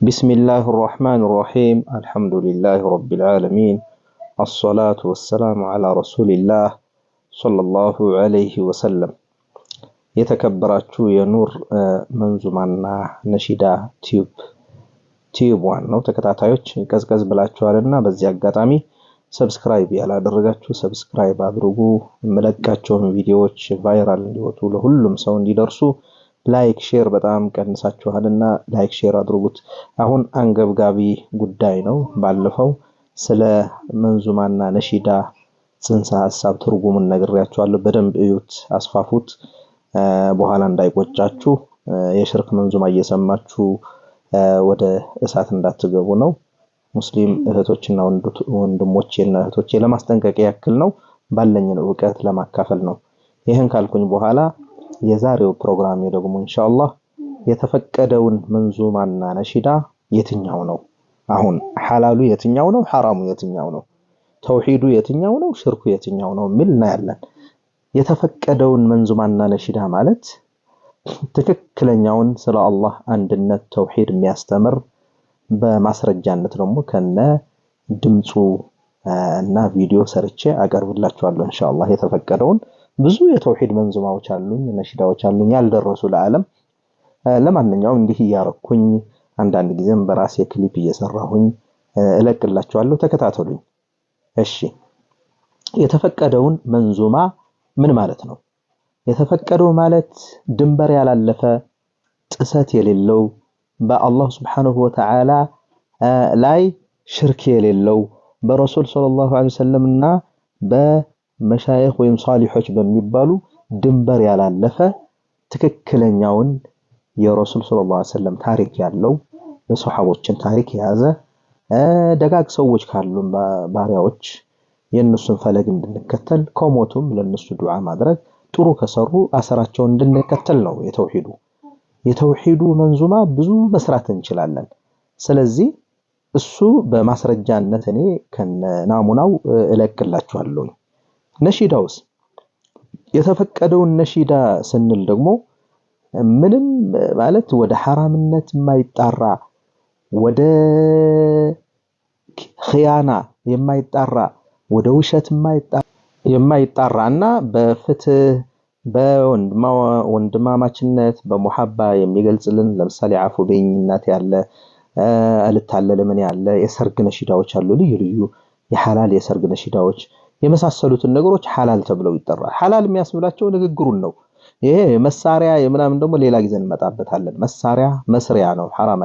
بسم الله الرحمن الرحيم الحمد لله رب العالمين الصلاة والسلام على رسول الله صلى الله عليه وسلم يتكبراتشو ينور منزومانا نشيدا تيوب وانو تكتاتايوش كز بلاتشوالنا بزي አጋጣሚ ሰብስክራይብ ያላደረጋችሁ ሰብስክራይብ አድርጉ መለቃቸውን ቪዲዮዎች ቫይራል እንዲወጡ ለሁሉም ሰው እንዲደርሱ ላይክ ሼር በጣም ቀንሳችኋልና ላይክ ሼር አድርጉት። አሁን አንገብጋቢ ጉዳይ ነው። ባለፈው ስለ መንዙማና ነሺዳ ጽንሰ ሐሳብ ትርጉሙን ነግሬያችኋለሁ። በደንብ እዩት፣ አስፋፉት፣ በኋላ እንዳይቆጫችሁ። የሽርክ መንዙማ እየሰማችሁ ወደ እሳት እንዳትገቡ ነው። ሙስሊም እህቶችና ወንድሞቼና እህቶቼ ለማስጠንቀቂያ ያክል ነው። ባለኝ ዕውቀት ለማካፈል ነው። ይሄን ካልኩኝ በኋላ የዛሬው ፕሮግራም ደግሞ ኢንሻአላህ የተፈቀደውን መንዙማና ነሺዳ የትኛው ነው? አሁን ሐላሉ የትኛው ነው? ሐራሙ የትኛው ነው? ተውሂዱ የትኛው ነው? ሽርኩ የትኛው ነው? ሚልና ያለን የተፈቀደውን መንዙማና ነሺዳ ማለት ትክክለኛውን ስለ አላህ አንድነት ተውሂድ የሚያስተምር በማስረጃነት ደግሞ ከነ ድምጹ እና ቪዲዮ ሰርቼ አቀርብላችኋለሁ ኢንሻአላህ። የተፈቀደውን ብዙ የተውሂድ መንዙማዎች አሉኝ፣ ነሺዳዎች አሉኝ ያልደረሱ ለዓለም። ለማንኛውም እንዲህ ያረኩኝ አንዳንድ ጊዜም በራሴ ክሊፕ እየሰራሁኝ እለቅላችኋለሁ፣ ተከታተሉኝ። እሺ፣ የተፈቀደውን መንዙማ ምን ማለት ነው? የተፈቀደው ማለት ድንበር ያላለፈ ጥሰት የሌለው በአላህ Subhanahu Wa Ta'ala ላይ ሽርክ የሌለው በረሱል ሰለላሁ ዐለይሂ ወሰለም እና በመሻይኽ ወይም ሷሊሖች በሚባሉ ድንበር ያላለፈ ትክክለኛውን የረሱል ሰለላሁ ዐለይሂ ወሰለም ታሪክ ያለው የሷሐቦችን ታሪክ የያዘ ደጋግ ሰዎች ካሉን ባሪያዎች የነሱን ፈለግ እንድንከተል ከሞቱም ለነሱ ዱዓ ማድረግ ጥሩ ከሰሩ አሰራቸውን እንድንከተል ነው የተውሂዱ መንዙማ ብዙ መስራት እንችላለን። ስለዚህ እሱ በማስረጃነት እኔ ከናሙናው እለቅላችኋለሁ። ነሺዳውስ የተፈቀደውን ነሺዳ ስንል ደግሞ ምንም ማለት ወደ ሐራምነት የማይጣራ ወደ ኺያና የማይጣራ ወደ ውሸት የማይጣራና በፍትህ በወንድማማችነት በመሐባ የሚገልጽልን ለምሳሌ አፉ በእኝነት ያለ አልታለለ ምን ያለ የሰርግ ነሺዳዎች አሉ። ልዩ የሐላል የሰርግ ነሺዳዎች የመሳሰሉትን ነገሮች ሐላል ተብለው ይጠራል። ሐላል የሚያስብላቸው ንግግሩን ነው። ይሄ መሳሪያ የምናምን ደግሞ ሌላ ጊዜ እንመጣበታለን። መሳሪያ መስሪያ ነው ሐራም